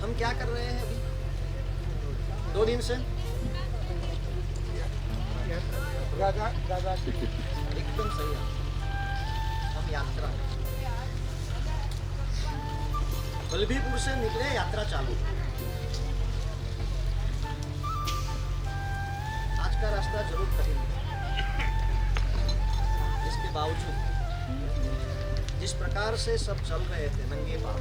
हम क्या कर रहे हैं अभी 2 दिन से? एकदम सही है, हम यात्रा बल्लभीपुर से निकले, यात्रा चालू। आज का रास्ता जरूर कठिन है, इसके बावजूद जिस प्रकार से सब चल रहे थे नंगे पांव,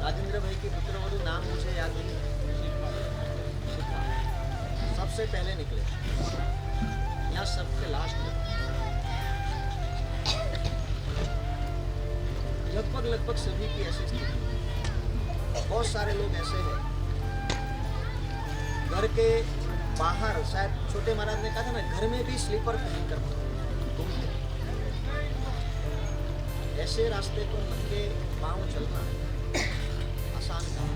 राजेंद्र भाई की पुत्रवधु नाम मुझे याद नहीं, सबसे पहले निकले, यहाँ सबके लास्ट में। लगभग सभी की ऐसी स्थिति। बहुत सारे लोग ऐसे हैं घर के बाहर, शायद छोटे महाराज ने कहा था ना, घर में भी स्लीपर पहनकर घूमते। ऐसे रास्ते को नंगे पांव चलना आसान काम।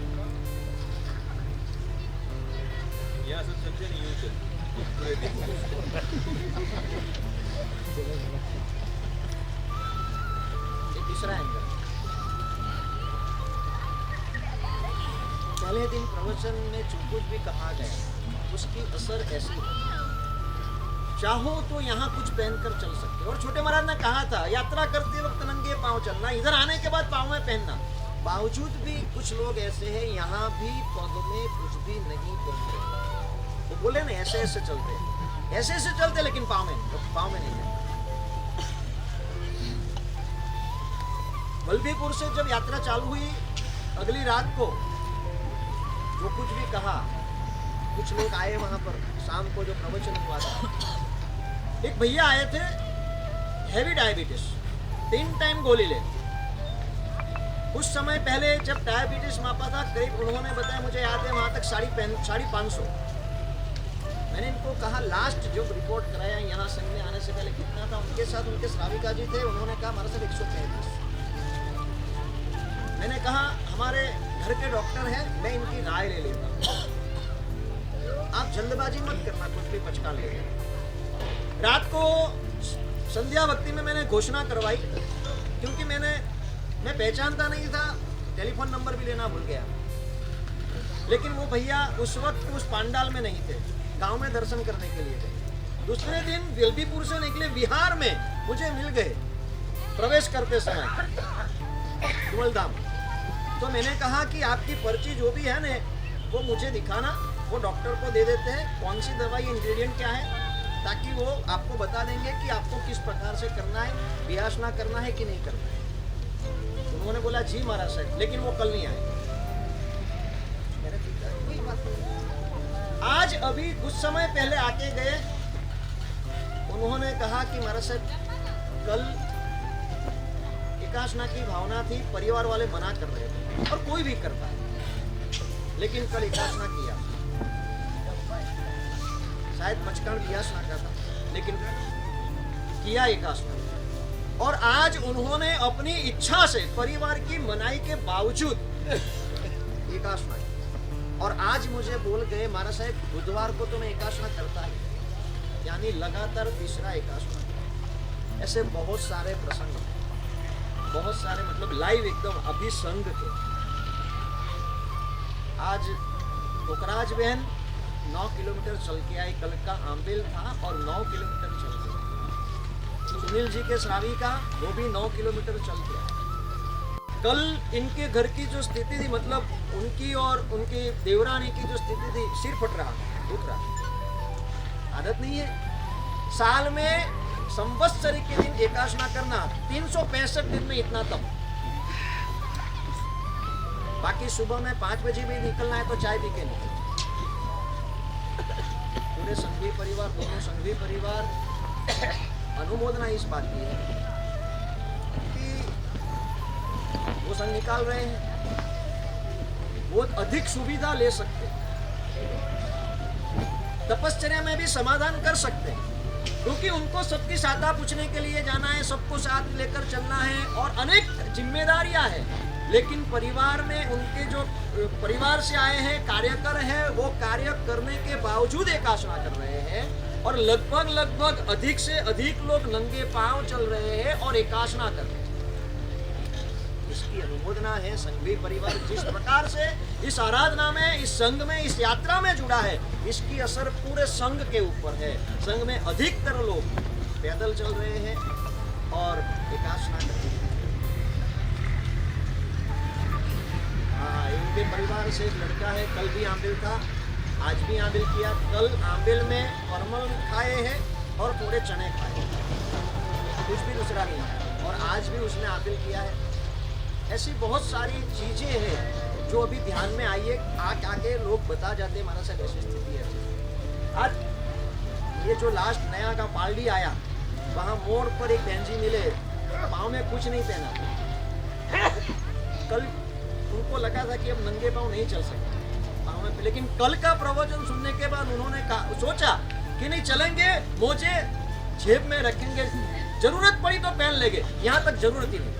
यहाँ सब चलते नहीं यूं चलते। तीसरा एंगल, पहले दिन प्रवचन में जो कुछ भी कहा गया उसकी असर ऐसी है, चाहो तो यहाँ कुछ पहनकर चल सकते हो। और छोटे महाराज ने कहा था यात्रा करते वक्त नंगे पांव चलना, इधर आने के बाद पांव में पहनना। बावजूद भी कुछ लोग ऐसे हैं यहाँ भी पग में कुछ भी नहीं पहन रहे। वो बोले ना ऐसे ऐसे चलते, लेकिन पांव में नहीं है। बल्लभीपुर से जब यात्रा चालू हुई, अगली रात को जो कुछ भी कहा, कुछ लोग आए वहां पर, शाम को जो प्रवचन हुआ था, एक भैया आए थे, हैवी डायबिटीज, 3 टाइम गोली ले। कुछ समय पहले जब डायबिटीज मापा था, करीब उन्होंने बताया, मुझे याद है वहां तक 550। मैंने इनको कहा लास्ट जो रिपोर्ट कराया यहाँ संघ में आने से पहले कितना था? उनके साथ उनके श्राविका जी थे, उन्होंने कहा हमारे साथ 135। मैंने कहा हमारे घर के डॉक्टर हैं, मैं इनकी राय ले लेता हूँ, आप जल्दबाजी मत करना, कुछ भी पचका ले। रात को संध्या भक्ति में मैंने घोषणा करवाई, क्योंकि मैं पहचानता नहीं था, टेलीफोन नंबर भी लेना भूल गया। लेकिन वो भैया उस वक्त उस पांडाल में नहीं थे, गांव में दर्शन करने के लिए गए। दूसरे दिन बल्लभीपुर से निकले, बिहार में मुझे मिल गए प्रवेश करते समय कुमलधाम। तो मैंने कहा कि आपकी पर्ची जो भी है ना, वो मुझे दिखाना, वो डॉक्टर को दे देते हैं, कौन सी दवाई, इंग्रेडिएंट क्या है, ताकि वो आपको बता देंगे कि आपको किस प्रकार से करना है, वियासना करना है कि नहीं करना है। उन्होंने बोला जी महाराज साहब, लेकिन वो कल नहीं आए। आज अभी कुछ समय पहले आके गए, उन्होंने कहा कि महाराज साहब कल एकाशना की भावना थी, परिवार वाले मना कर रहे थे, और कोई भी करता है, लेकिन कल एकाशना किया, शायद बचकान वियासना का था, लेकिन किया एकाशना। और आज उन्होंने अपनी इच्छा से, परिवार की मनाई के बावजूद एकाशना, और आज मुझे बोल गए महाराज साहब बुधवार को तो मैं एकाशना करता ही, यानी लगातार तीसरा एकाशना। ऐसे बहुत सारे प्रसंग, बहुत सारे, मतलब लाइव एकदम अभी संग थे। आज कोकराज बहन 9 किलोमीटर चल के आई, कल का आंबिल था और 9 किलोमीटर चल के। सुनील जी के श्राविका, वो भी 9 किलोमीटर चल के आए। कल इनके घर की जो स्थिति थी, मतलब उनकी और उनकी देवरानी की जो स्थिति थी, सिर फट रहा, दुख रहा। आदत नहीं है साल में संवत्सरी के दिन एकाशना करना, 365 दिन में इतना तप। बाकी सुबह में 5 बजे भी निकलना है तो चाय पी के निकल। पूरे संघवी परिवार, दोनों संघवी परिवार अनुमोदना इस बात की है कि वो संघ निकाल रहे हैं, बहुत अधिक सुविधा ले सकते हैं, तपश्चर्या में भी समाधान कर सकते हैं, क्योंकि उनको सबकी साथा पूछने के लिए जाना है, सबको साथ लेकर चलना है और अनेक जिम्मेदारियां हैं। लेकिन परिवार में उनके जो परिवार से आए हैं कार्यकर हैं, वो कार्य करने के बावजूद एकाशना कर रहे हैं, और लगभग अधिक से अधिक लोग नंगे पांव चल रहे हैं और एकाशना कर रहे हैं। इसकी अनुमोदना है। संघवी परिवार जिस प्रकार से इस आराधना में, इस संघ में, इस यात्रा में जुड़ा है, इसकी असर पूरे संघ के ऊपर है। संघ में अधिकतर लोग पैदल चल रहे हैं और एकासना करते हैं। हाँ, इनके परिवार से एक लड़का है, कल भी आंबिल था, आज भी आंबिल किया। कल आंबिल में परमल खाए हैं और थोड़े चने खाए, कुछ भी दूसरा नहीं है। और आज भी उसने आंबिल किया है। ऐसी बहुत सारी चीजें हैं जो अभी ध्यान में आई है, आके लोग बता जाते हैं हमारा साहब ऐसी स्थिति है। आज ये जो लास्ट नया का पालडी आया, वहाँ मोड़ पर एक बहन जी मिले, पाँव में कुछ नहीं पहना। कल उनको लगा था कि अब नंगे पाँव नहीं चल सकते पाँव में, लेकिन कल का प्रवचन सुनने के बाद उन्होंने सोचा कि नहीं चलेंगे, मोजे जेब में रखेंगे, जरूरत पड़ी तो पहन लेंगे, यहाँ तक जरूरत ही नहीं।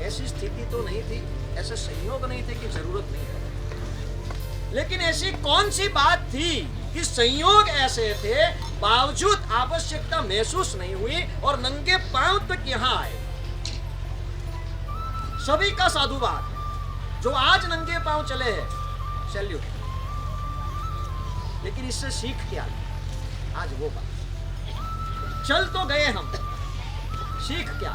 ऐसी स्थिति तो नहीं थी, ऐसे संयोग नहीं थे कि जरूरत नहीं है। लेकिन ऐसी कौन सी बात थी कि संयोग ऐसे थे, बावजूद आवश्यकता महसूस नहीं हुई और नंगे पांव तक यहाँ आए। सभी का साधुवाद है जो आज नंगे पांव चले हैं, सैल्यूट। लेकिन इससे सीख क्या? आज वो बात, चल तो गए हम, सीख क्या?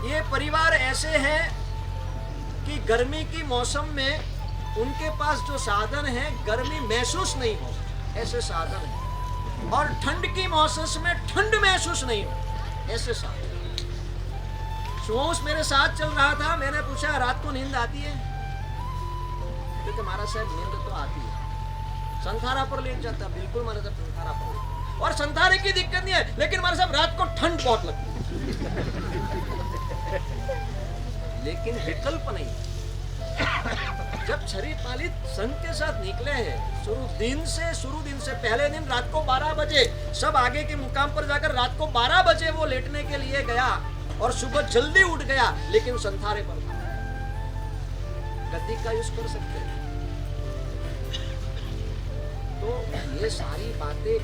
ये परिवार ऐसे हैं कि गर्मी की मौसम में उनके पास जो साधन है, गर्मी महसूस नहीं हो, ऐसे साधन है। और ठंड की मौसम में ठंड महसूस नहीं हो, ऐसे साधन। सुबह मेरे साथ चल रहा था, मैंने पूछा रात को नींद आती है? क्योंकि हमारा साहब नींद तो आती है, संथारा पर ले जाता, बिल्कुल हमारे साहब संथारा पर, और संथारे की दिक्कत नहीं है, लेकिन हमारे साहब रात को ठंड बहुत लगती है। लेकिन विकल्प नहीं। जब शरीर पालित संघ के साथ निकले हैं, शुरू दिन से पहले दिन रात को 12 बजे सब आगे के मुकाम पर जाकर रात को 12 बजे वो लेटने के लिए गया और सुबह जल्दी उठ गया, लेकिन संथारे पर था। गद्दी का यूज कर सकते हैं। तो ये सारी बातें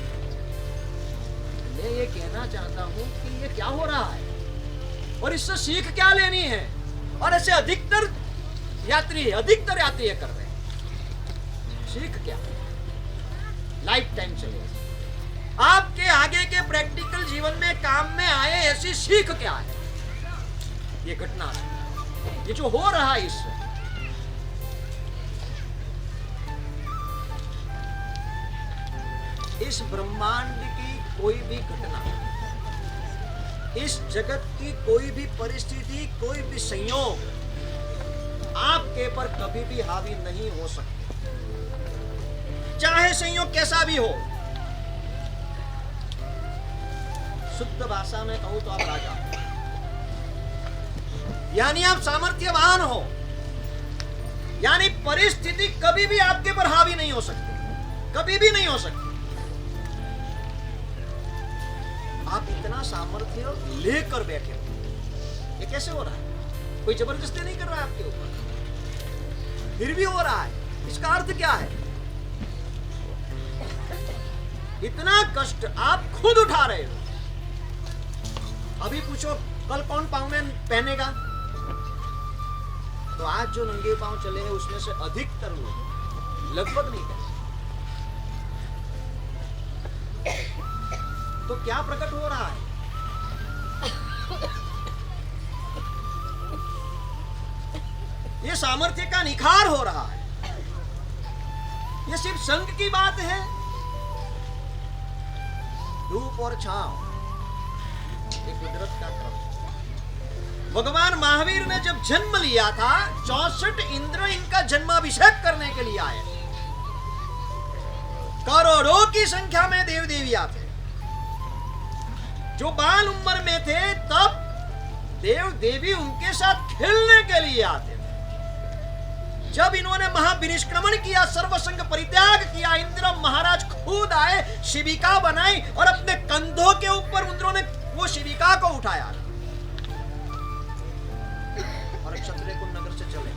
मैं ये कहना चाहता हूं कि ये क्या हो रहा है और इससे सीख क्या लेनी है। और ऐसे अधिकतर यात्री ये कर रहे हैं। सीख क्या? लाइफ टाइम चलेगा। आपके आगे के प्रैक्टिकल जीवन में काम में आए ऐसी सीख क्या है? ये घटना, ये जो हो रहा है इससे, इस ब्रह्मांड की कोई भी घटना, इस जगत की कोई भी परिस्थिति, कोई भी संयोग आपके पर कभी भी हावी नहीं हो सकते, चाहे संयोग कैसा भी हो। शुद्ध भाषा में कहूं तो आप राजा, यानी आप सामर्थ्यवान हो, यानी परिस्थिति कभी भी आपके पर हावी नहीं हो सकती, कभी भी नहीं हो सकती। आप इतना सामर्थ्य लेकर बैठे हो, ये कैसे हो रहा है? कोई जबरदस्ती नहीं कर रहा है आपके ऊपर, फिर भी हो रहा है। इसका अर्थ क्या है? इतना कष्ट आप खुद उठा रहे हो। अभी पूछो कल कौन पांव में पहनेगा? तो आज जो नंगे पांव चले हैं उसमें से अधिकतर लोग लगभग नहीं पहने। तो क्या प्रकट हो रहा है? ये सामर्थ्य का निखार हो रहा है। ये सिर्फ संघ की बात है। धूप और छांव, ये कुदरत का क्रम। भगवान महावीर ने जब जन्म लिया था, 64 इंद्र इनका जन्माभिषेक करने के लिए आए। करोड़ों की संख्या में देव देवियां थे। जो बाल उम्र में थे तब देव देवी उनके साथ खेलने के लिए आते थे। जब इन्होंने महाविनिष्क्रमण किया, सर्वसंग परित्याग किया, इंद्र महाराज खुद आए, शिविका बनाई और अपने कंधों के ऊपर उन्होंने वो शिविका को उठाया और क्षत्रिय कुल नगर से चले।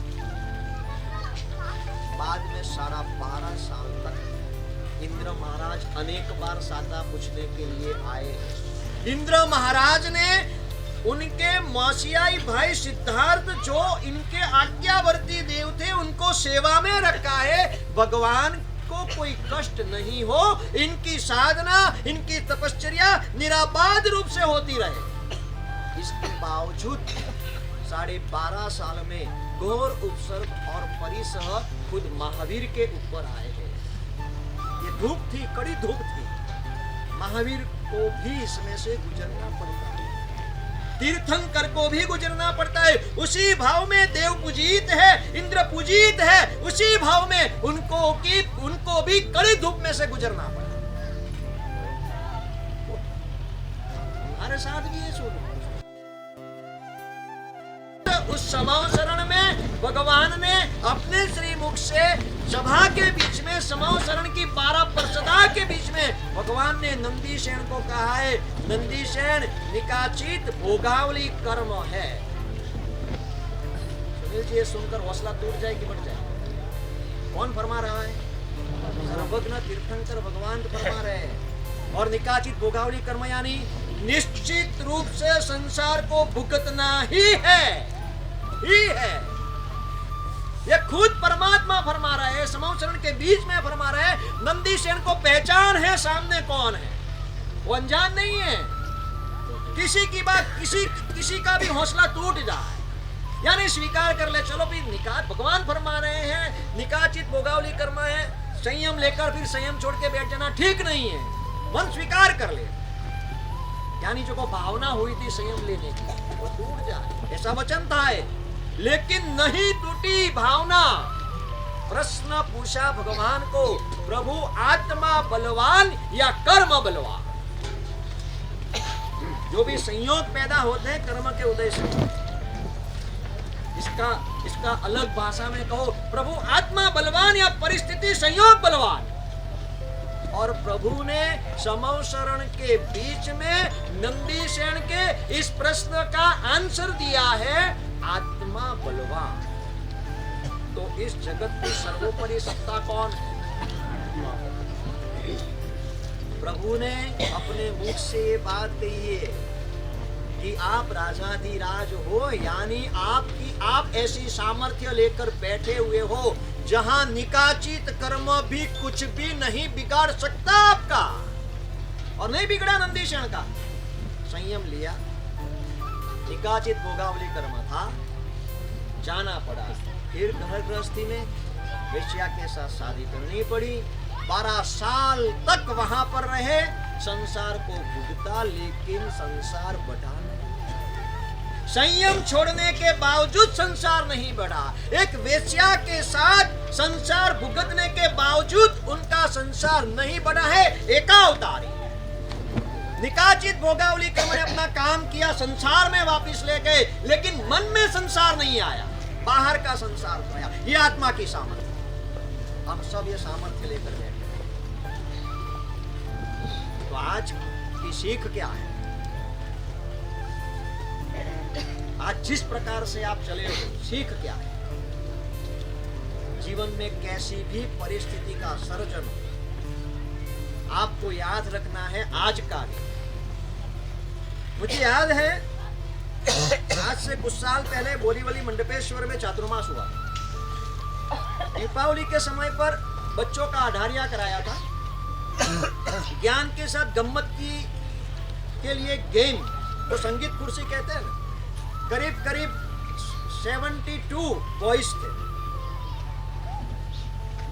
बाद में सारा 12 साल तक इंद्र महाराज अनेक बार साता पूछने के लिए आए। इंद्र महाराज ने उनके मौसियाई भाई सिद्धार्थ जो इनके आज्ञावर्ती देव थे उनको सेवा में रखा है। भगवान को कोई कष्ट नहीं हो, इनकी साधना, इनकी तपश्चर्या निराबाध रूप से होती रहे। इसके बावजूद 12.5 साल में घोर उपसर्ग और परिसह खुद महावीर के ऊपर आए हैं। ये धूप थी, कड़ी धूप थी, महावीर को भी इसमें से गुजरना पड़ता है, तीर्थंकर को भी गुजरना पड़ता है। उसी भाव में देव पूजित है, इंद्र पूजित है, उसी भाव में उनको भी कड़ी धूप में से गुजरना पड़ा। हमारे साथ भी ये सुनो। उस समावसरण में भगवान ने अपने श्रीमुख से सभा के बीच में, समावसरण की 12 पर्षदा के बीच में भगवान ने नंदीसेन को कहा है, नंदीसेन निकाचित भोगावली कर्म है। सुनील जी ये सुनकर हौसला टूट जाए कि बढ़ जाए? कौन फरमा रहा है? सर्वज्ञ तीर्थंकर भगवान फरमा रहे हैं। और निकाचित भोगावली कर्म यानी निश्चित रूप से संसार को भुगतना ही है। ये खुद परमात्मा फरमा रहा है, समावसरण के बीच में फरमा रहा है। नंदीसेन को पहचान है सामने कौन है, वो अनजान नहीं है। किसी की बात किसी का भी हौसला टूट जाए, यानी स्वीकार कर ले, चलो भी निकाच भगवान फरमा रहे हैं, निकाचित भोगावली कर्म है, संयम लेकर फिर संयम छोड़ के बैठ जाना ठीक नहीं है। मन स्वीकार कर ले, यानी जो को भावना हुई थी संयम लेने की वो टूट जाए, ऐसा वचन था। लेकिन नहीं टूटी भावना। प्रश्न पूछा भगवान को, प्रभु आत्मा बलवान या कर्म बलवान? जो भी संयोग पैदा होते हैं कर्म के उदय से, इसका अलग भाषा में कहो, प्रभु आत्मा बलवान या परिस्थिति संयोग बलवान? और प्रभु ने समावसरण के बीच में नंदीसेन के इस प्रश्न का आंसर दिया है, आत्मा बलवान। तो इस जगत की सर्वोपरि सत्ता कौन है? प्रभु ने अपने मुख से ये बात कही है कि आप राजाधिराज हो, यानी आप ऐसी सामर्थ्य लेकर बैठे हुए हो जहां निकाचित कर्म भी कुछ भी नहीं बिगाड़ सकता आपका। और नहीं बिगड़ा नंदीसेन का, संयम लिया, निकाचित भोगावली कर्म था, जाना पड़ा। फिर घर गृहस्थी में वेश्या के साथ शादी करनी पड़ी। 12 साल तक वहां पर रहे, संसार को भुगता, लेकिन संसार बढ़ा नहीं। संयम छोड़ने के बावजूद संसार नहीं बढ़ा। एक वेश्या के साथ संसार भुगतने के बावजूद उनका संसार नहीं बढ़ा है। एकावतारी निकाचित भोगावली कर्म ने अपना काम किया, संसार में वापस ले गए, लेकिन मन में संसार नहीं आया, बाहर का संसार तो आया। ये आत्मा की सामर्थ्य, हम सब ये सामर्थ्य लेकर बैठे। तो आज की सीख क्या है? आज जिस प्रकार से आप चले हो, सीख क्या है? जीवन में कैसी भी परिस्थिति का सर्जन आपको याद रखना है आज का भी। मुझे याद है आज से कुछ साल पहले बोरीवली मंडपेश्वर में चातुर्मास हुआ। दीपावली के समय पर बच्चों का आधारिया कराया था, ज्ञान के साथ गम्मत के लिए गेम, तो संगीत कुर्सी कहते हैं ना, करीब 72 बॉयज थे,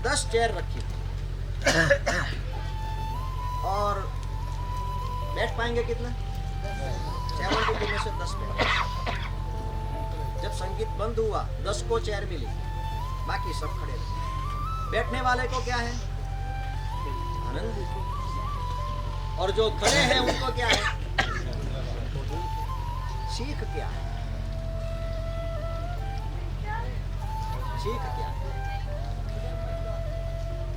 10 चेयर रखी थी। और बैठ पाएंगे कितना? 72 में से 10 बैठ। जब संगीत बंद हुआ 10 को चेयर मिली, बाकी सब खड़े रहे। बैठने वाले को क्या है? आनंद। और जो खड़े हैं उनको क्या है? सीख क्या है? सीख क्या है?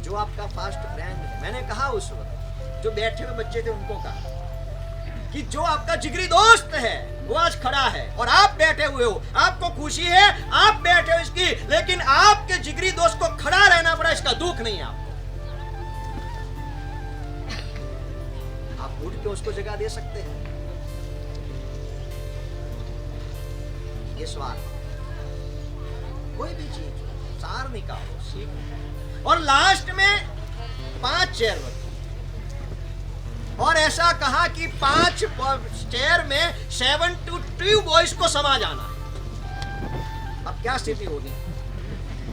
जो आपका फास्ट फ्रेंड है, मैंने कहा उस वक्त जो बैठे हुए बच्चे थे उनको कहा कि जो आपका जिगरी दोस्त है वो आज खड़ा है और आप बैठे हुए हो, आपको खुशी है, आप बैठे हो इसकी, लेकिन आपके जिगरी दोस्त को खड़ा रहना पड़ा, इसका दुख नहीं है आपको। आप उठ के उसको जगह दे सकते हैं, निस्वार्थ, कोई भी चीज हो, सार निकालो, सीखो। और लास्ट में 5 चेयर रखो, और ऐसा कहा कि 5 चेयर में 72 बॉयज को समा जाना है। अब क्या स्थिति होगी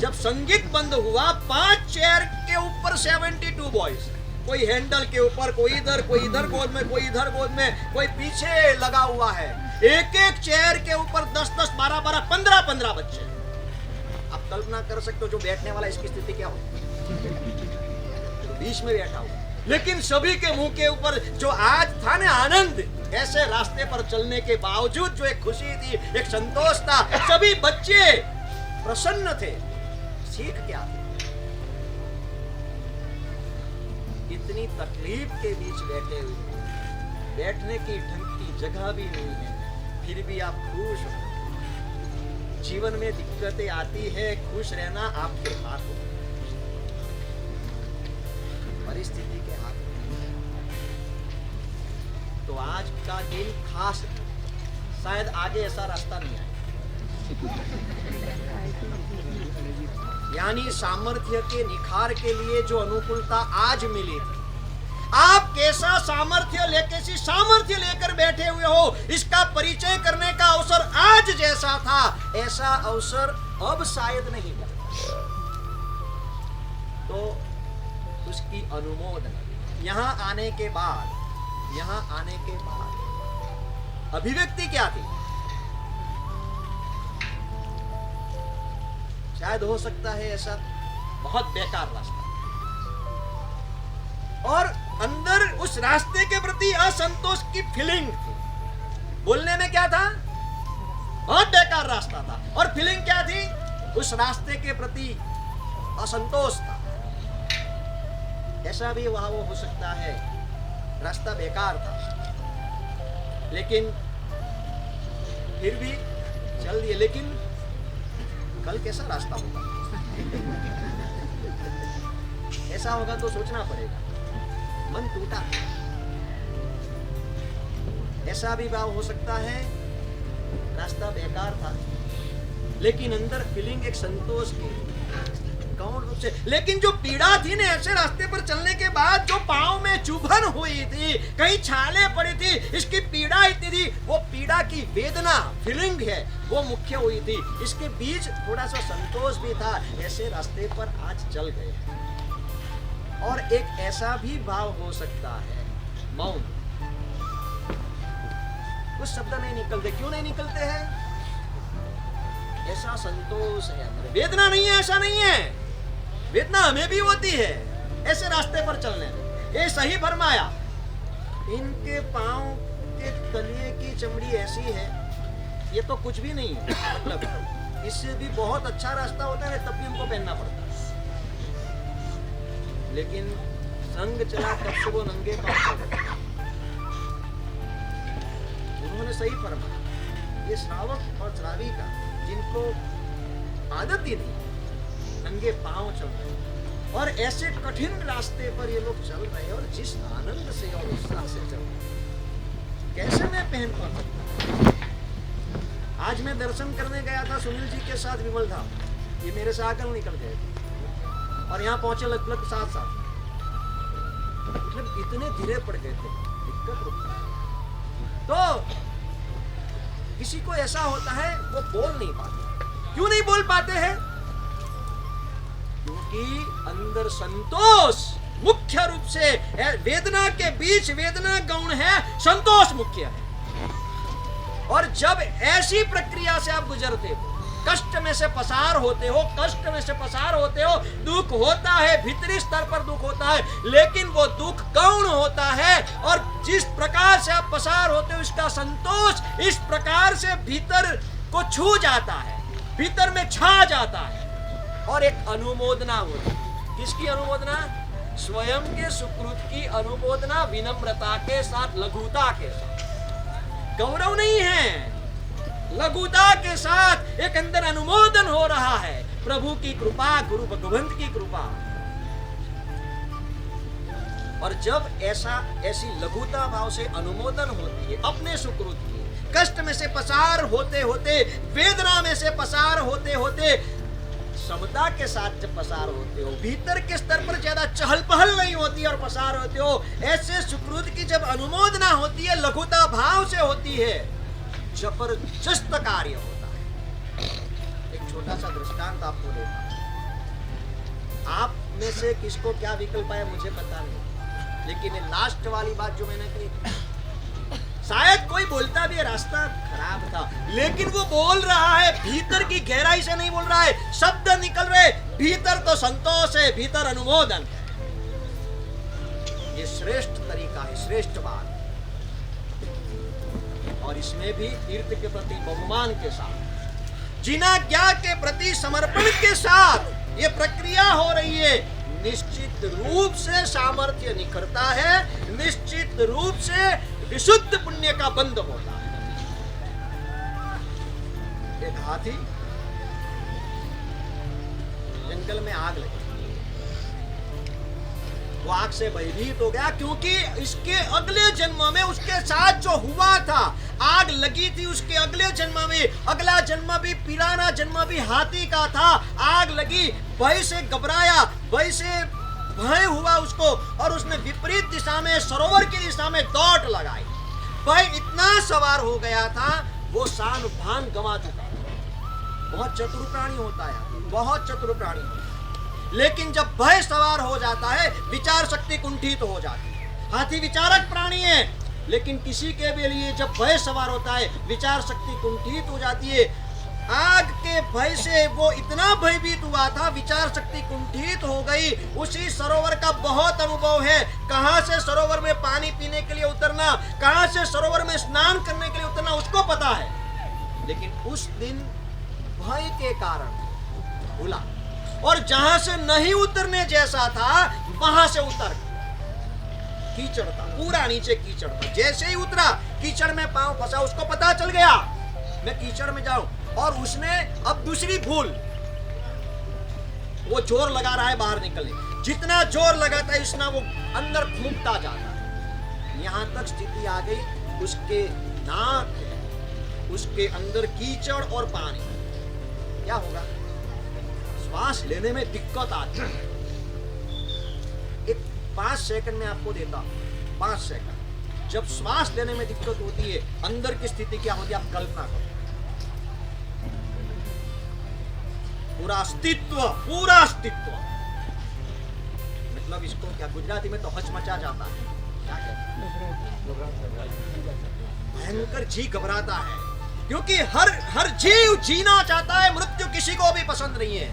जब संगीत बंद हुआ? 5 चेयर के ऊपर 72 बॉयज, कोई हैंडल के ऊपर, कोई इधर गोद में, कोई इधर गोद में, कोई पीछे लगा हुआ है। एक एक चेयर के ऊपर 10-10, 12-12, 15-15 बच्चे। आप कल्पना कर सकते हो जो बैठने वाला, इसकी स्थिति क्या हो, तो बीच में बैठा हुआ। लेकिन सभी के मुंह के ऊपर जो आज था ना आनंद, ऐसे रास्ते पर चलने के बावजूद जो एक खुशी थी, एक संतोष था, सभी बच्चे प्रसन्न थे। सीख क्या थी? इतनी तकलीफ के बीच बैठे हुए, बैठने की ढंग की जगह भी नहीं है, फिर भी आप खुश हो। जीवन में दिक्कतें आती है, खुश रहना आपके हाथ हो, परिस्थिति के हाथ में। तो आज का दिन खास है, शायद आगे ऐसा रास्ता नहीं आए। यानी सामर्थ्य के निखार के लिए जो अनुकूलता आज मिली थी, आप कैसा सामर्थ्य लेकर बैठे हुए हो, इसका परिचय करने का अवसर आज जैसा था, ऐसा अवसर अब शायद नहीं मिलेगा। तो उसकी अनुमोदन यहाँ आने के बाद अभिव्यक्ति क्या थी? शायद हो सकता है ऐसा बहुत बेकार रास्ता, और अंदर उस रास्ते के प्रति असंतोष की फीलिंग थी। बोलने में क्या था? बहुत बेकार रास्ता था, और फीलिंग क्या थी? उस रास्ते के प्रति असंतोष था। ऐसा भी वहां वो हो सकता है, रास्ता बेकार था, लेकिन फिर भी चल दिए। लेकिन कल कैसा रास्ता होगा? ऐसा होगा तो सोचना पड़ेगा। मन टूटा, ऐसा भी भाव हो सकता है, रास्ता बेकार था, लेकिन अंदर फीलिंग एक संतोष की, गौण रूप से। लेकिन जो पीड़ा थी ना, ऐसे रास्ते पर चलने के बाद जो पांव में चुभन हुई थी, कहीं छाले पड़ी थी, इसकी पीड़ा इतनी थी, वो पीड़ा की वेदना, फीलिंग है, वो मुख्य हुई थी। इसके बीच थोड़ा सा संतोष भी था, ऐसे रास्ते पर आज चल गए। और एक ऐसा भी भाव हो सकता है, मौन। कुछ शब्द नहीं निकलते, क्यों नहीं निकलते हैं? ऐसा संतोष है अंदर, वेदना नहीं है, ऐसा नहीं है, वेदना हमें भी होती है ऐसे रास्ते पर चलने में। ये सही फरमाया, इनके पांव के तलिए की चमड़ी ऐसी है, ये तो कुछ भी नहीं है, मतलब इससे भी बहुत अच्छा रास्ता होता है, तब भी उनको पहनना पड़ता है। लेकिन संग चला तब से वो नंगे पांव, उन्होंने सही फरमाया। ये श्रावक और श्राविका जिनको आदत ही नहीं, नंगे पांव चल रहे, और ऐसे कठिन रास्ते पर ये लोग चल रहे हैं, और जिस आनंद से और उत्साह से चल रहे, कैसे मैं पहन पाता? आज मैं दर्शन करने गया था सुनील जी के साथ, विमल था, ये मेरे से आकर निकल गए थे, और यहाँ पहुंचे लगभग 7-7, मतलब इतने धीरे पड़ गए थे, दिक्कत होती। तो किसी को ऐसा होता है, वो बोल नहीं पाते। क्यों नहीं बोल पाते हैं? क्योंकि अंदर संतोष मुख्य रूप से, वेदना के बीच वेदना गौण है, संतोष मुख्य है। और जब ऐसी प्रक्रिया से आप गुजरते हो, कष्ट में से पसार होते हो, दुख होता है, भीतरी स्तर पर दुख होता है, लेकिन वो दुख गौण होता है, और जिस प्रकार से आप पसार होते हो, इसका संतोष इस प्रकार से भीतर को छू जाता है, भीतर में छा जाता है, और एक अनुमोदना होती है। किसकी अनुमोदना? स्वयं के सुकृत की अनुमोदना, विनम्रता के साथ, लघुता के साथ, गौरव नहीं है, लघुता के साथ एक अंदर अनुमोदन हो रहा है, प्रभु की कृपा, गुरु भगवंत की कृपा। और जब ऐसी लघुता भाव से अनुमोदन होती है अपने सुकृत की, कष्ट में में से पसार होते होते, वेदना में से पसार होते होते, समता के साथ जब पसार होते हो, भीतर के स्तर पर ज्यादा चहल पहल नहीं होती और पसार होते हो, ऐसे सुकृत की जब अनुमोदना होती है, लघुता भाव से होती है, जबरदस्त कार्य होता है। एक छोटा सा दृष्टांत आपको देता हूं। आप में से किसको क्या विकल्प है मुझे पता नहीं, लेकिन ये लास्ट वाली बात जो मैंने कही, शायद कोई बोलता भी है रास्ता खराब था, लेकिन वो बोल रहा है भीतर की गहराई से नहीं बोल रहा है, शब्द निकल रहे, भीतर तो संतोष है, भीतर अनुमोदन है। ये श्रेष्ठ तरीका है, श्रेष्ठ बात, और इसमें भी तीर्थ के प्रति बहुमान के साथ, जिनाज्ञा के प्रति समर्पण के साथ ये प्रक्रिया हो रही है। निश्चित रूप से सामर्थ्य निखरता है, निश्चित रूप से विशुद्ध पुण्य का बंध होता है। एक हाथी, जंगल में आग लगी, वो आग से भयभीत हो गया, क्योंकि इसके अगले जन्म में उसके साथ जो हुआ था, आग लगी थी उसके अगले जन्म में, अगला जन्म भी पुराना जन्म भी हाथी का था, आग लगी, भय से घबराया, भय से भय हुआ उसको, और उसने विपरीत दिशा में, सरोवर की दिशा में दौड़ लगाई। भय इतना सवार हो गया था, वो शान भान गंवा चुका। बहुत चतुर प्राणी होता है, बहुत चतुर प्राणी होता है, लेकिन जब भय सवार हो जाता है, विचार शक्ति कुंठित हो जाती है। हाथी विचारक प्राणी है, लेकिन किसी के भी लिए जब भय सवार होता है, विचार शक्ति कुंठित हो जाती है। आग के भय से वो इतना भयभीत हुआ था, विचार शक्ति कुंठित हो गई। उसी सरोवर का बहुत अनुभव है, कहां से सरोवर में पानी पीने के लिए उतरना, कहां से सरोवर में स्नान करने के लिए उतरना, उसको पता है। लेकिन उस दिन भय के कारण भूला, और जहां से नहीं उतरने जैसा था, वहां से उतर कीचड़ था, पूरा नीचे कीचड़ था। जैसे ही उतरा, कीचड़ में पांव फंसा, उसको पता चल गया मैं कीचड़ में जाऊं, और उसने अब दूसरी भूल, वो जोर लगा रहा है बाहर निकलने, जितना जोर लगाता है उतना वो अंदर फूंकता जाता है। यहां तक स्थिति आ गई, उसके नाक है, उसके अंदर कीचड़ और पानी, क्या होगा? श्वास लेने में दिक्कत आती है। एक 5 सेकंड में आपको देता हूं, 5 सेकंड, जब श्वास लेने में दिक्कत होती है, अंदर की स्थिति क्या होती है आप कल्पना करो। पूरा अस्तित्व, पूरा अस्तित्व, मतलब इसको क्या गुजराती में तो हचमचा जाता है, क्या कहते हैं, भयंकर जी घबराता है, क्योंकि हर जीव जीना चाहता है, मृत्यु किसी को भी पसंद नहीं है,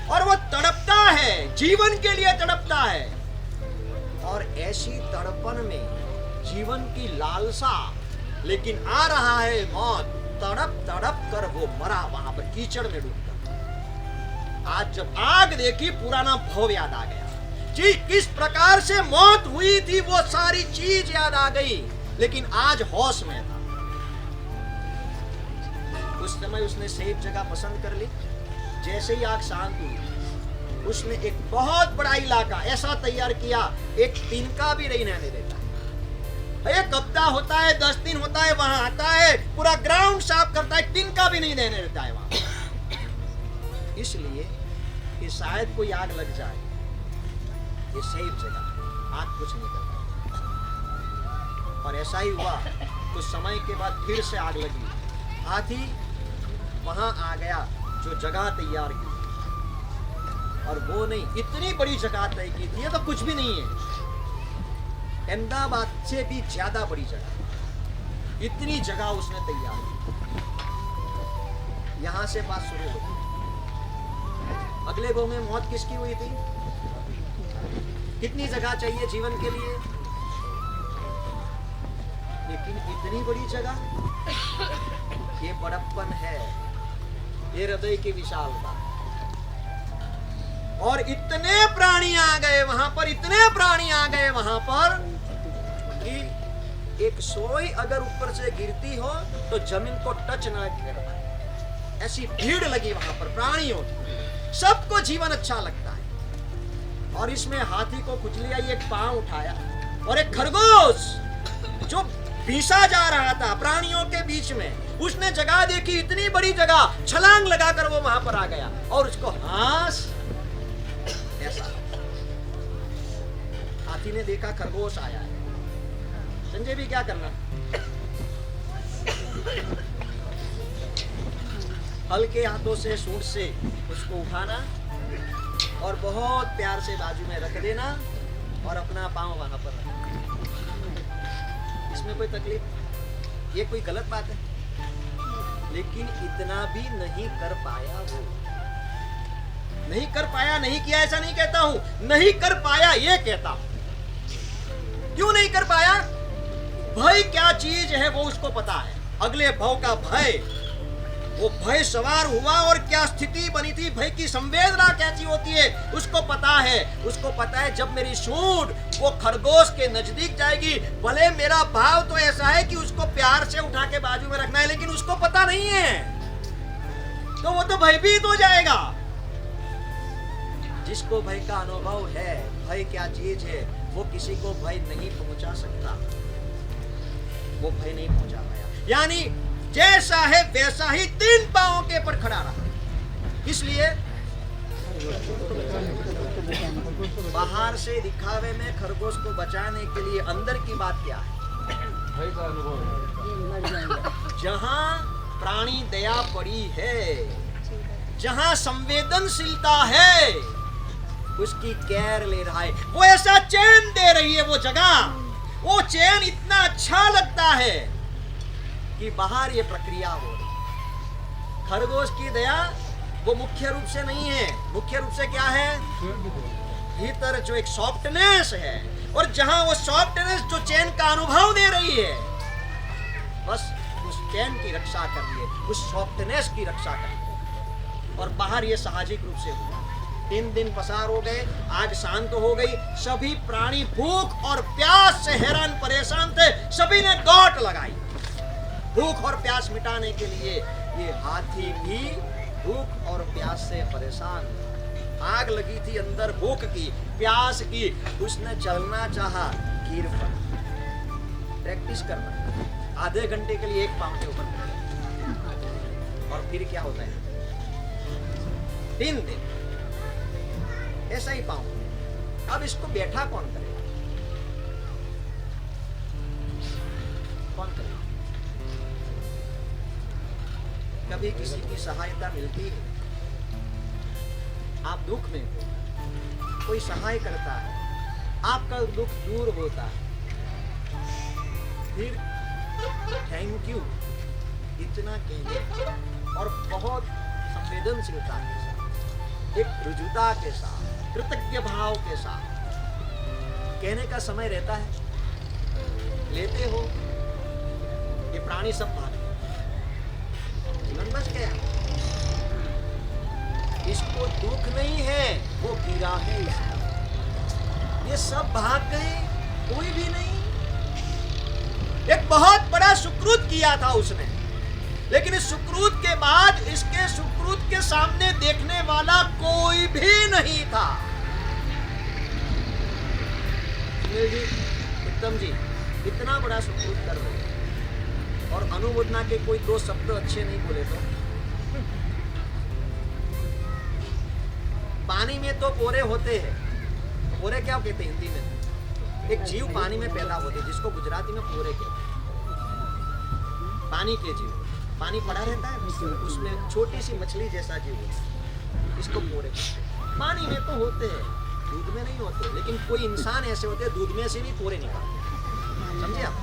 और वो तड़पता है, जीवन के लिए तड़पता है। और ऐसी तड़पन में जीवन की लालसा, लेकिन आ रहा है मौत, तड़प तड़प कर वो मरा वहां पर कीचड़ में डूबकर। आज जब आग देखी, पुराना भव याद आ गया, जी किस प्रकार से मौत हुई थी, वो सारी चीज याद आ गई, लेकिन आज होश में था। उस समय उसने सेफ जगह पसंद कर ली। जैसे ही आग शांत हुई, उसने एक बहुत बड़ा इलाका ऐसा तैयार किया, एक तिनका भी नहीं रहने देता। एक हफ्ता होता है, 10 दिन होता है, वहां आता है, पूरा ग्राउंड साफ करता है, तिनका भी नहीं रहने देता है वहां। इसलिए कि शायद कोई आग लग जाए, ये सेफ जगह, आग कुछ नहीं करता। और ऐसा ही हुआ, कुछ समय के बाद फिर से आग लगी। हाथी वहां आ गया जो जगह तैयार की, और वो नहीं, इतनी बड़ी जगह तय की थी, ये तो कुछ भी नहीं है, अहमदाबाद से भी ज्यादा बड़ी जगह, इतनी जगह उसने तैयार की। यहां से बात शुरू होती, अगले गांव में मौत किसकी हुई थी? कितनी जगह चाहिए जीवन के लिए? लेकिन इतनी बड़ी जगह, ये बड़प्पन है, ये हृदय की विशालता। और इतने प्राणी आ गए वहां पर, इतने प्राणी आ गए वहां पर कि एक सोई अगर ऊपर से गिरती हो तो जमीन को टच ना कर पाए, ऐसी भीड़ लगी वहां पर प्राणियों की। सबको जीवन अच्छा लगता है। और इसमें हाथी को खुजली आई, एक पांव उठाया, और एक खरगोश जो पीसा जा रहा था प्राणियों के बीच बीच में। उसने जगह देखी, इतनी बड़ी जगह, छलांग लगाकर वो वहां पर आ गया और उसको हाथ ऐसा। हाथी ने देखा खरगोश आया है, संजय भी क्या करना, हल्के हाथों से सूंड से उसको उठाना और बहुत प्यार से बाजू में रख देना और अपना पांव वहां पर रखना। इसमें कोई तकलीफ, ये कोई गलत बात है? लेकिन इतना भी नहीं कर पाया वो। नहीं कर पाया, नहीं किया, ऐसा नहीं कहता हूं, नहीं कर पाया ये कहता हूं। क्यों नहीं कर पाया? भय क्या चीज है वो उसको पता है। अगले भव का भय, वो भय सवार हुआ और क्या स्थिति बनी थी, भय की संवेदना कैसी होती है उसको पता है। उसको पता है जब मेरी सूंड वो खरगोश के नजदीक जाएगी, भले मेरा भाव तो ऐसा है कि उसको प्यार से उठा के बाजू में रखना है, लेकिन उसको पता नहीं है तो वो तो भयभीत हो जाएगा। जिसको भय का अनुभव है, भय क्या चीज है, वो किसी को भय नहीं पहुंचा सकता, वो भय नहीं पहुंचा पाया। यानी जैसा है वैसा ही 3 पांवों के पर खड़ा रहा। इसलिए बाहर से दिखावे में खरगोश को बचाने के लिए अंदर की बात क्या है? जहां प्राणी दया पड़ी है, जहां संवेदनशीलता है, उसकी केयर ले रहा है। वो ऐसा चैन दे रही है वो जगह, वो चैन इतना अच्छा लगता है कि बाहर ये प्रक्रिया हो रही। खरगोश की दया वो मुख्य रूप से नहीं है, मुख्य रूप से क्या है? भीतर जो एक सॉफ्टनेस है, और जहां वो सॉफ्टनेस जो चैन का अनुभव दे रही है, बस उस चैन की रक्षा कर रही है, उस सॉफ्टनेस की रक्षा कर रही है। और बाहर ये सामाजिक रूप से हुआ। 3 दिन पसार हो गए, आज शांत हो गई। सभी प्राणी भूख और प्यास से हैरान परेशान थे, सभी ने दौड़ लगाई भूख और प्यास मिटाने के लिए। ये हाथी भी भूख और प्यास से परेशान, आग लगी थी अंदर भूख की, प्यास की। उसने चलना चाहा, गिर पड़ा। प्रैक्टिस करना, आधे घंटे के लिए एक पांव के ऊपर, और फिर क्या होता है? 3 दिन ऐसा ही पांव। अब इसको बैठा कौन करेगा? कौन करेगा? कभी किसी की सहायता मिलती है? आप दुख में हो, कोई सहाय करता है, आपका दुख दूर होता है, फिर थैंक यू इतना कहने और बहुत संवेदनशीलता के साथ, एक रुजुता के साथ, कृतज्ञ भाव के साथ कहने का समय रहता है। लेते हो, ये प्राणी सब भाग जीवन बच गया, इसको दुख नहीं है, वो गिरा है इसका। ये सब भाग गए, कोई भी नहीं। एक बहुत बड़ा सुकृत किया था उसने, लेकिन इस सुकृत के बाद इसके सुकृत के सामने देखने वाला कोई भी नहीं था। सुनील जी, उत्तम जी, इतना बड़ा सुकृत कर रहे हैं और अनुमोदना के कोई 2 शब्द अच्छे नहीं बोले तो। पानी में तो पोरे होते हैं, पोरे क्या कहते हैं हिंदी में? एक जीव पानी में पैदा होते हैं, जिसको गुजराती में पोरे कहते हैं। पानी के जीव, पानी पड़ा रहता है, उसमें छोटी सी मछली जैसा जीव होता है, इसको पोरे कहते हैं। पानी में तो होते हैं, दूध में नहीं होते। लेकिन कोई इंसान ऐसे होते हैं दूध में से भी पोरे निकालते, समझे आप?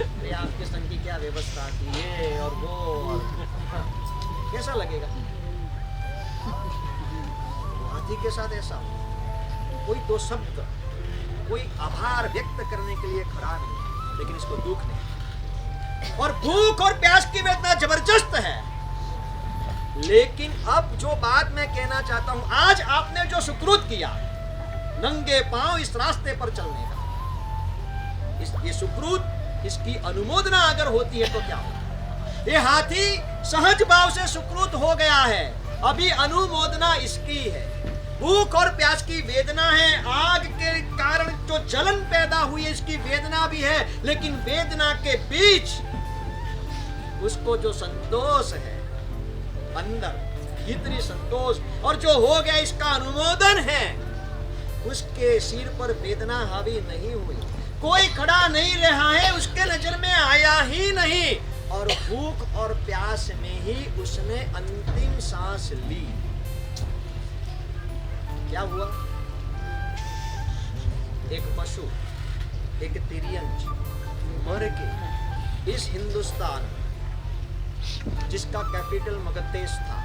अरे आपके संघ की क्या व्यवस्था की है और वो, और कैसा लगेगा? हाथी के साथ ऐसा कोई 2 शब्द, कोई आभार व्यक्त करने के लिए खड़ा नहीं, लेकिन इसको दुख नहीं। और भूख और प्यास की वेदना जबरदस्त है। लेकिन अब जो बात मैं कहना चाहता हूं, आज आपने जो सुकृत किया, नंगे पांव इस रास्ते पर चलने का, ये सुकृत, इसकी अनुमोदना अगर होती है तो क्या होगा? ये हाथी सहज भाव से सुकृत हो गया है, अभी अनुमोदना इसकी है। भूख और प्यास की वेदना है, आग के कारण जो जलन पैदा हुई है इसकी वेदना भी है, लेकिन वेदना के बीच उसको जो संतोष है अंदर, भीतरी संतोष, और जो हो गया इसका अनुमोदन है, उसके सिर पर वेदना हावी नहीं हुई, कोई खड़ा नहीं रहा है, उसके नजर में आया ही नहीं, और भूख और प्यास में ही उसने अंतिम सांस ली। क्या हुआ? एक पशु, एक तिर्यंच मर के इस हिंदुस्तान जिसका कैपिटल मगधेश था,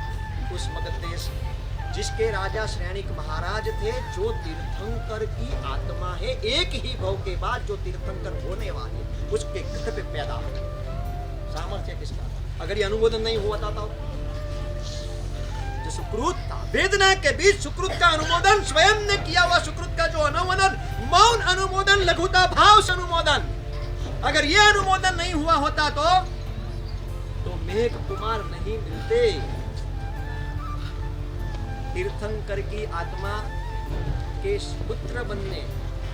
उस मगधेश जिसके राजा श्रेणिक महाराज थे, जो तीर्थंकर की आत्मा है, एक ही भव के बाद जो तीर्थंकर होने वाले, उसके घर पे पैदा हो। सामर्थ्य किसका था? अगर ये अनुमोदन नहीं हुआ था तो जो सुकृत था, वेदना के बीच सुकृत का अनुमोदन, स्वयं ने किया हुआ सुकृत का जो अनुमोदन, मौन अनुमोदन, लघुता भाव से अनुमोदन, अगर ये अनुमोदन नहीं हुआ होता तो मेघ कुमार नहीं मिलते। तीर्थंकर की आत्मा के पुत्र बनने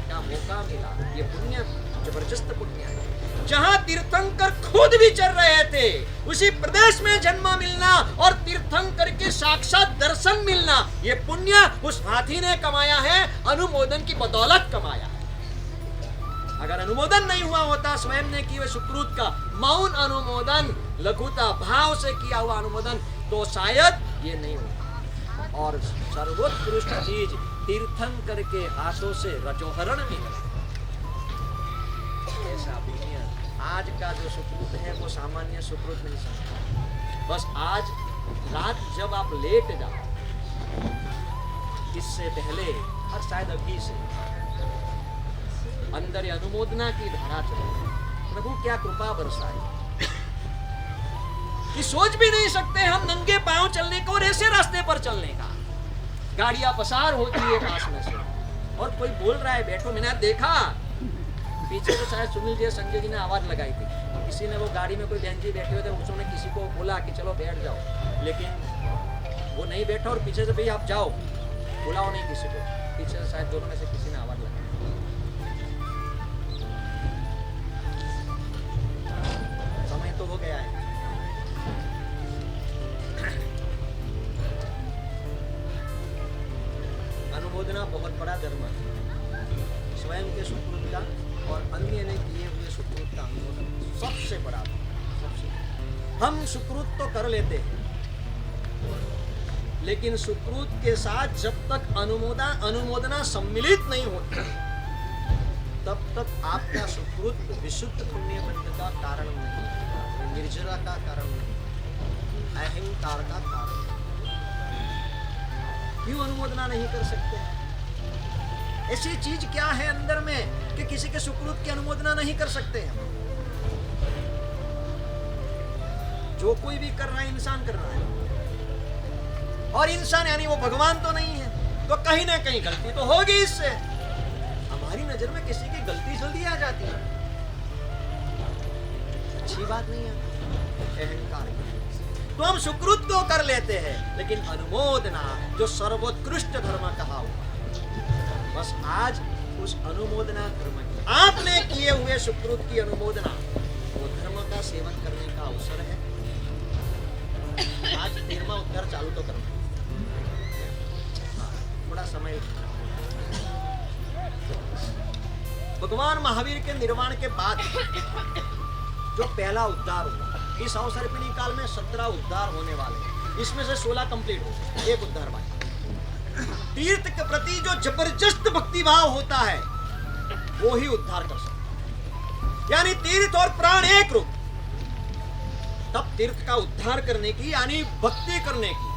का मौका मिला, ये पुण्य जबरदस्त पुण्य है। जहां तीर्थंकर खुद भी चल रहे थे, उसी प्रदेश में जन्म मिलना और तीर्थंकर के साक्षात दर्शन मिलना, ये पुण्य उस हाथी ने कमाया है, अनुमोदन की बदौलत कमाया है। अगर अनुमोदन नहीं हुआ होता स्वयं ने किए सुकृत का मौन अनुमोदन, लघुता भाव से किया हुआ अनुमोदन, तो शायद ये नहीं होता। और सर्वोत्कृष्ट चीज तीर्थंकर के हाथों से रजोहरण मिला। ऐसा पुण्य आज का जो सुकृत है वो सामान्य सुकृत नहीं समझता। बस आज रात जब आप लेट जाओ, इससे पहले और शायद अभी से अंदर ये अनुमोदना की धारा चले, प्रभु क्या कृपा बरसाई कि सोच भी नहीं सकते हम नंगे पांव चलने को और ऐसे रास्ते पर चलने का। गाड़ियां पसार होती है पास में से और कोई बोल रहा है बैठो। मैंने देखा पीछे तो शायद सुनील जी संजय जी ने आवाज लगाई थी, किसी ने वो गाड़ी में कोई बहन जी बैठे हुए थे, उसने किसी को बोला कि चलो बैठ जाओ, लेकिन वो नहीं बैठा और पीछे से भाई आप जाओ, बुलाओ नहीं किसी को। पीछे से शायद दोनों में से किसी ने आवाज लगाई। समय तो हो गया है। अनुमोदना बहुत बड़ा धर्म है, स्वयं के सुकृत का और अन्य ने किए हुए सुकृत का अनुमोदन सबसे बड़ा सबसे। हम सुकृत तो कर लेते हैं, लेकिन सुकृत के साथ जब तक अनुमोदना सम्मिलित नहीं होती, तब तक आपका सुकृत विशुद्ध पुण्य बंध का कारण नहीं, निर्जरा का कारण नहीं, अहंकार का कारण। क्यों अनुमोदना नहीं कर सकते? ऐसी चीज क्या है अंदर में कि किसी के सुकृत की अनुमोदना नहीं कर सकते हैं? जो कोई भी कर रहा है इंसान कर रहा है, और इंसान यानी वो भगवान तो नहीं है, तो कहीं ना कहीं गलती तो होगी इससे। हमारी नजर में किसी की गलती जल्दी आ जाती है, अच्छी बात नहीं है, अहंकार। तो हम सुकृत तो कर लेते हैं, लेकिन अनुमोदना जो सर्वोत्कृष्ट धर्म कहा हुआ, बस आज उस अनुमोदना धर्म की, आपने किए हुए सुकृत की अनुमोदना, वो धर्म का सेवन करने का अवसर है। आज 13वां उद्धार चालू तो करना, थोड़ा समय। भगवान महावीर के निर्वाण के बाद जो पहला उद्धार हुआ, इस अवसर्पिणी काल में 17 उद्धार होने वाले, इसमें से 16 कंप्लीट हो, एक उद्धार बाकी। तीर्थ के प्रति जो जबरदस्त भक्ति भाव होता है वो ही उद्धार कर सकता, यानी तीर्थ और प्राण एक रूप। तब तीर्थ का उद्धार करने की यानी भक्ति करने की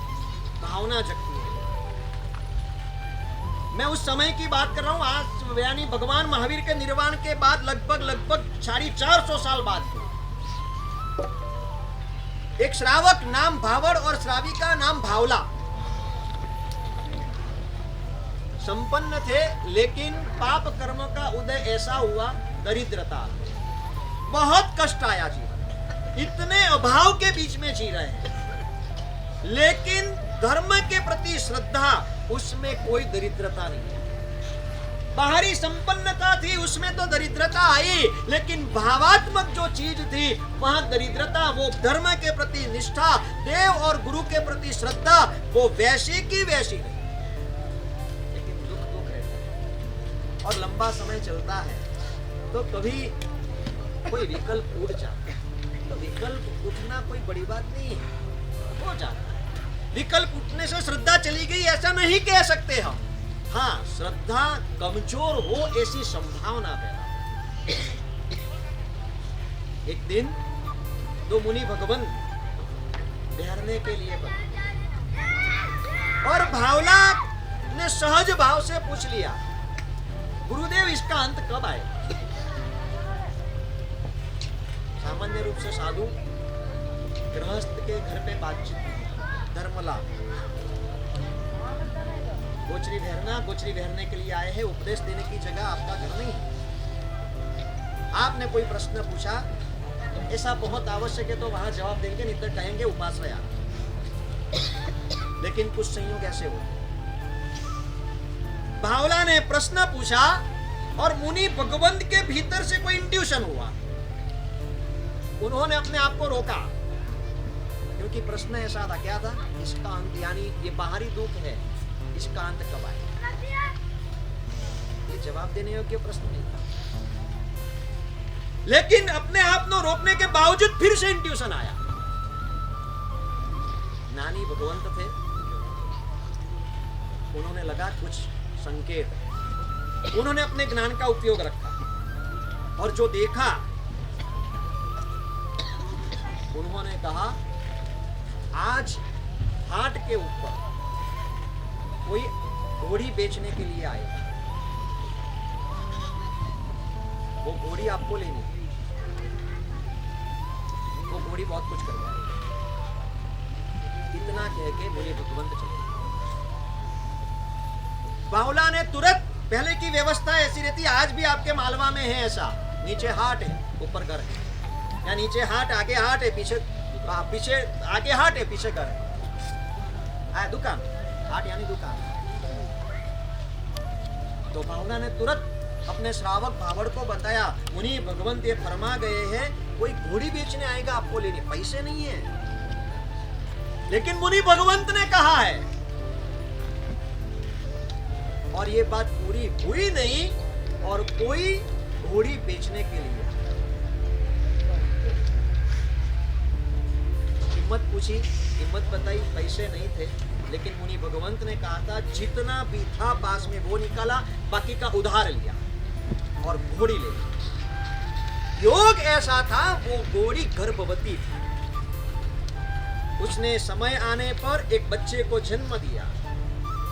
भावना जगती है। मैं उस समय की बात कर रहा हूं, आज यानी भगवान महावीर के निर्वाण के बाद लगभग 450 साल बाद एक श्रावक नाम भावड़ और श्राविका नाम भावला संपन्न थे, लेकिन पाप कर्म का उदय ऐसा हुआ, दरिद्रता, बहुत कष्ट आया जीवन, इतने अभाव के बीच में जी रहे हैं, लेकिन धर्म के प्रति श्रद्धा उसमें कोई दरिद्रता नहीं है। बाहरी संपन्नता थी, उसमें तो दरिद्रता आई, लेकिन भावात्मक जो चीज थी वहां दरिद्रता, वो धर्म के प्रति निष्ठा, देव और गुरु के प्रति श्रद्धा, वो वैसी की वैसी नहीं। लेकिन दुख दुख रहता है और लंबा समय चलता है तो कभी कोई विकल्प उठ जाता है। तो विकल्प उठना कोई बड़ी बात नहीं है, हो जाता है। विकल्प उठने से श्रद्धा चली गई ऐसा नहीं कह सकते हम। हाँ, श्रद्धा कमजोर हो ऐसी संभावना पैदा। एक दिन दो मुनि भगवान ठहरने के लिए बने और भावला ने सहज भाव से पूछ लिया, गुरुदेव इसका अंत कब आए? सामान्य रूप से साधु गृहस्थ के घर पे बातचीत, धर्मला गोचरी बहरने के लिए आए हैं, उपदेश देने की जगह आपका घर नहीं है। आपने कोई प्रश्न पूछा, ऐसा बहुत आवश्यक है तो वहां जवाब देंगे, नहीं तो कहेंगे उपाश्रया। लेकिन कुछ संयोग ऐसे हो, भावला ने प्रश्न पूछा और मुनि भगवंत के भीतर से कोई इंट्यूशन हुआ। उन्होंने अपने आप को रोका, क्योंकि प्रश्न ऐसा था, क्या था? इसका अंत, यानी ये बाहरी दुख है, इसका अंत कब आए? ये जवाब देने योग्य प्रश्न नहीं था। लेकिन अपने आप को रोकने के बावजूद फिर से इंट्यूशन आया। नानी भगवंत थे, उन्होंने लगा कुछ संकेत, उन्होंने अपने ज्ञान का उपयोग रखा और जो देखा उन्होंने कहा, आज हाट के ऊपर कोई घोड़ी बेचने के लिए आएगा, वो घोड़ी आपको लेनी है, वो घोड़ी बहुत कुछ कर जाएगी। इतना कह के बोले भगवंत चले। बाहुला ने तुरंत, पहले की व्यवस्था ऐसी रहती, आज भी आपके मालवा में है ऐसा, नीचे हाट है, ऊपर घर है, या नीचे हाट, आगे हाट है, पीछे आगे हाट है, पीछे घर है, दुकान, हाट यानी दुकान। तो बाहुला ने तुरंत अपने श्रावक भावड़ को बताया, मुनि भगवंत ये फरमा गए हैं, कोई घोड़ी बेचने आएगा, आपको लेने पैसे नहीं है। लेकिन मुनि भगवंत ने कहा है, और ये बात पूरी हुई नहीं, और कोई घोड़ी बेचने के लिए हिम्मत पूछी, हिम्मत बताई, पैसे नहीं थे, लेकिन मुनि भगवंत ने कहा था जितना भी था पास में वो निकाला, बाकी का उधार लिया और घोड़ी ले ली। योग ऐसा था, वो घोड़ी गर्भवती थी, उसने समय आने पर एक बच्चे को जन्म दिया,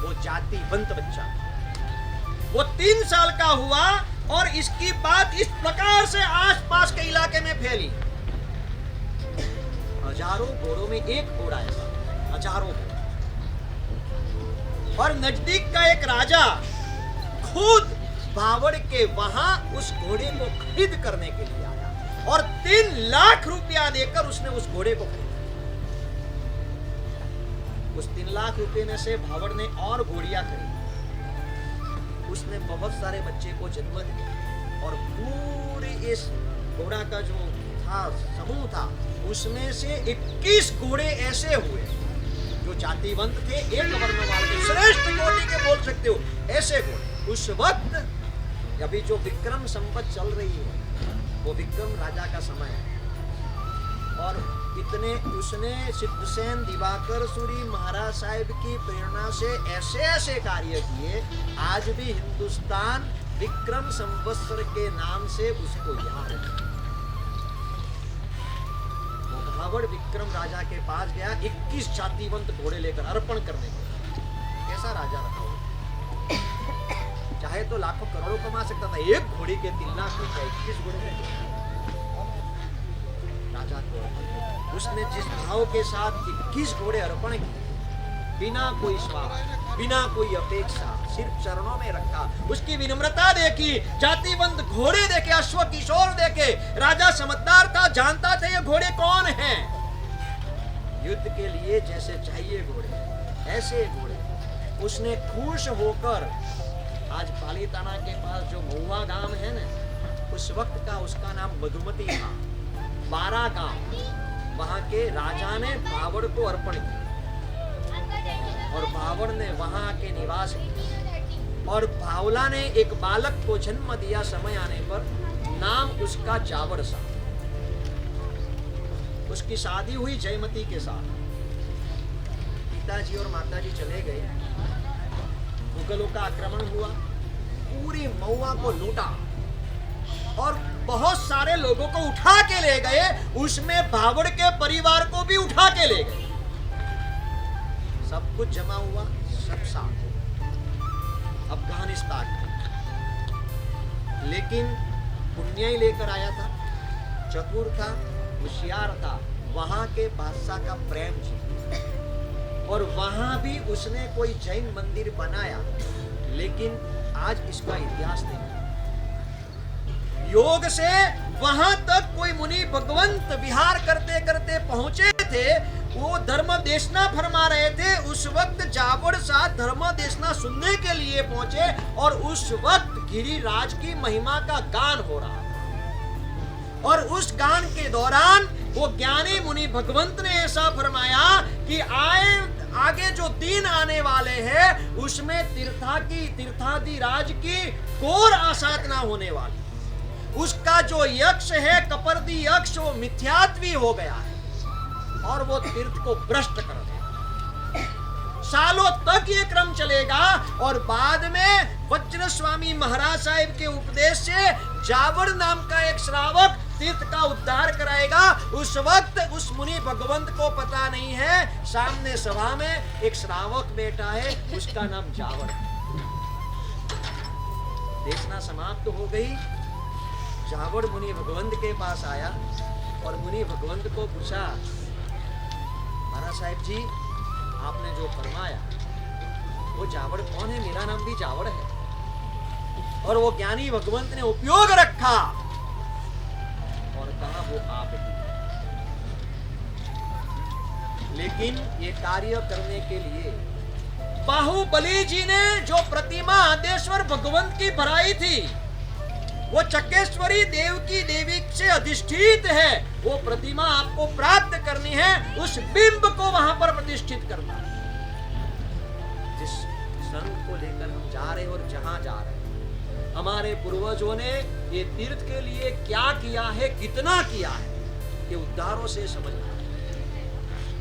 वो जातिवंत बच्चा, वो 3 साल का हुआ और इसकी बात इस प्रकार से आसपास के इलाके में फैली। हजारों घोड़ों में एक घोड़ा ऐसा, हजारों। और नजदीक का एक राजा खुद भावड़ के वहां उस घोड़े को खरीद करने के लिए आया और 3 लाख रुपया देकर उसने उस घोड़े को खरीदा। उस 3 लाख रुपए में से भावड़ ने और घोड़ियां खरीदी, उसने बहुत सारे बच्चे को जन्म दिया और पूरे इस घोड़ा का जो था समूह था, उसमें से 21 घोड़े ऐसे हुए जो जातिवंत थे, एक वर्ण वाले, श्रेष्ठ कोटि के बोल सकते हो ऐसे घोड़े। उस वक्त अभी जो विक्रम संवत चल रही है, वो विक्रम राजा का समय है, और इतने उसने सिद्धसेन दिवाकर सूरी महाराज साहिब की प्रेरणा से ऐसे ऐसे कार्य किए, आज भी हिंदुस्तान विक्रम संवत्सर के नाम से उसको याद है। भावड़ विक्रम राजा के पास गया 21 जातिवंत घोड़े लेकर अर्पण करने को। कैसा राजा रहा हो, चाहे तो लाखों करोड़ों कमा सकता था, एक घोड़ी के 3 लाख में 21 घोड़े राजा को। उसने जिस भाव के साथ 21 घोड़े अर्पण किए, बिना कोई स्वार्थ, बिना कोई अपेक्षा, सिर्फ चरणों में रखा, उसकी विनम्रता देखी, जातिवंत घोड़े देखे, अश्व किशोर देखे। राजा समझदार था, जानता था ये घोड़े कौन हैं। युद्ध के लिए जैसे चाहिए घोड़े, ऐसे घोड़े, उसने खुश होकर, आज पालीताना के पास जो महुआ गांव है ना, उस वक्त का उसका नाम मधुमती था। 12 गांव वहां के राजा ने भावड़ को अर्पण किया और भावड़ ने वहां के निवास किया और भावला ने एक बालक को जन्म दिया। समय आने पर नाम उसका जावड़ सा। उसकी शादी हुई जयमती के साथ। पिताजी और माताजी चले गए, मुगलों का आक्रमण हुआ, पूरी महुआ को लूटा और बहुत सारे लोगों को उठा के ले गए, उसमें भावड़ के परिवार को भी उठा के ले गए। सब कुछ जमा हुआ, सब साथ अफगानिस्तान। लेकिन पुण्य ही लेकर आया था, चतुर था, होशियार था, वहां के बादशाह का प्रेम जी। और वहां भी उसने कोई जैन मंदिर बनाया, लेकिन आज इसका इतिहास नहीं। योग से वहां तक कोई मुनि भगवंत विहार करते करते पहुंचे थे, वो धर्म देशना फरमा रहे थे। उस वक्त जावड़ शाह धर्म देशना सुनने के लिए पहुंचे और उस वक्त गिरिराज की महिमा का गान हो रहा था। और उस गान के दौरान वो ज्ञानी मुनि भगवंत ने ऐसा फरमाया कि आगे जो दिन आने वाले हैं उसमें तीर्थादि राज की घोर आसाधना होने वाली। उसका जो यक्ष है कपर्दी यक्ष, वो मिथ्यात्वी हो गया है और वो तीर्थ को भ्रष्ट कर देगा। सालों तक ये क्रम चलेगा और बाद में वज्र स्वामी महाराज साहिब के उपदेश से जावड़ नाम का एक श्रावक तीर्थ का उद्धार कराएगा। उस वक्त उस मुनि भगवंत को पता नहीं है, सामने सभा में एक श्रावक बैठा है, उसका नाम जावड़। देशना समाप्त हो गई। जावड़ मुनि भगवंत के पास आया और मुनि भगवंत को पूछा, महाराज साहिब जी आपने जो फरमाया वो जावड़ कौन है? मेरा नाम भी जावड़ है। और वो ज्ञानी भगवंत ने उपयोग रखा और कहा वो आप ही। लेकिन ये कार्य करने के लिए बाहुबली जी ने जो प्रतिमा आदेश्वर भगवंत की भराई थी, वो चक्केश्वरी देव की देवी से अधिष्ठित है। वो प्रतिमा आपको प्राप्त करनी है, उस बिंब को वहां पर प्रतिष्ठित करना। जिस संघ को लेकर हम जा रहे और जहां जा रहे हैं, हमारे पूर्वजों ने ये तीर्थ के लिए क्या किया है, कितना किया है, ये उद्धारों से समझना।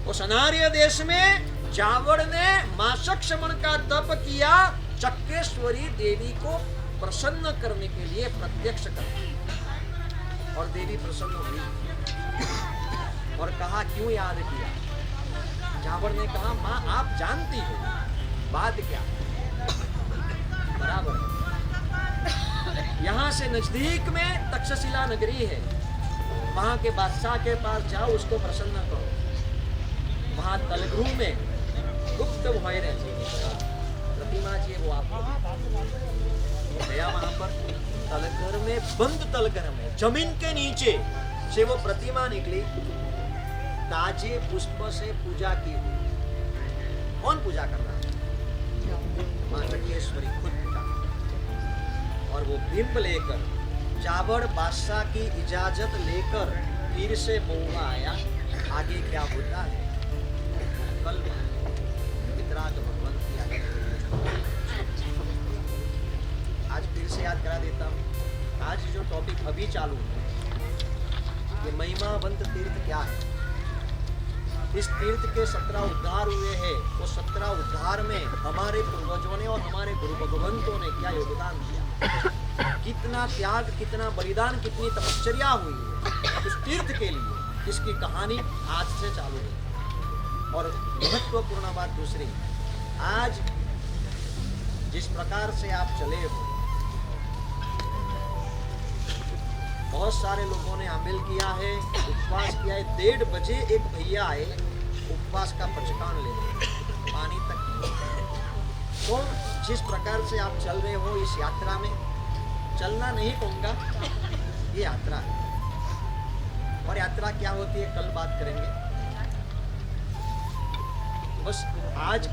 उस अनार्य देश में जावड़ ने मासक शमन का तप किया, चक्केश्वरी देवी को प्रसन्न करने के लिए प्रत्यक्ष कर, और देवी प्रसन्न हुई और कहा क्यों याद किया? जावड़ ने कहा मां आप जानती हो बात क्या बराबर है। यहां से नजदीक में तक्षशिला नगरी है, वहां के बादशाह के पास जाओ, उसको प्रसन्न करो। वहां तलगु में गुप्त भय रहती है, प्रतिमा जी वो आपको गया। वहां पर तलघर में, बंद तलघर में, जमीन के नीचे से वो प्रतिमा निकली, ताजे पुष्प से पूजा की हुई। कौन पूजा कर रहा है? मां चक्केश्वरी खुद पूजा। और वो बिंब लेकर जावड़ बादशाह की इजाजत लेकर फिर से महुआ आया। आगे क्या होता है कल वितराग भगवंत की आगे आज फिर से याद करा देता हूँ। आज जो टॉपिक अभी चालू है, ये महिमावंत तीर्थ क्या है। इस तीर्थ के 17 उद्धार हुए हैं। वो 17 उद्धार में हमारे पूर्वजों ने और हमारे गुरु भगवंतों ने क्या योगदान दिया, कितना त्याग, कितना बलिदान, कितनी तपश्चर्या हुई है उस तीर्थ के लिए। इसकी कहानी आज से चालू है। और महत्वपूर्ण बात दूसरी, आज जिस प्रकार से आप चले हो, बहुत सारे लोगों ने अमल किया है, उपवास किया है। 1:30 बजे एक भैया आए, उपवास का पचकान लेने, पानी तक। तो जिस प्रकार से आप चल रहे हो इस यात्रा में, चलना नहीं कहूँगा, ये यात्रा है। और यात्रा क्या होती है कल बात करेंगे। बस आज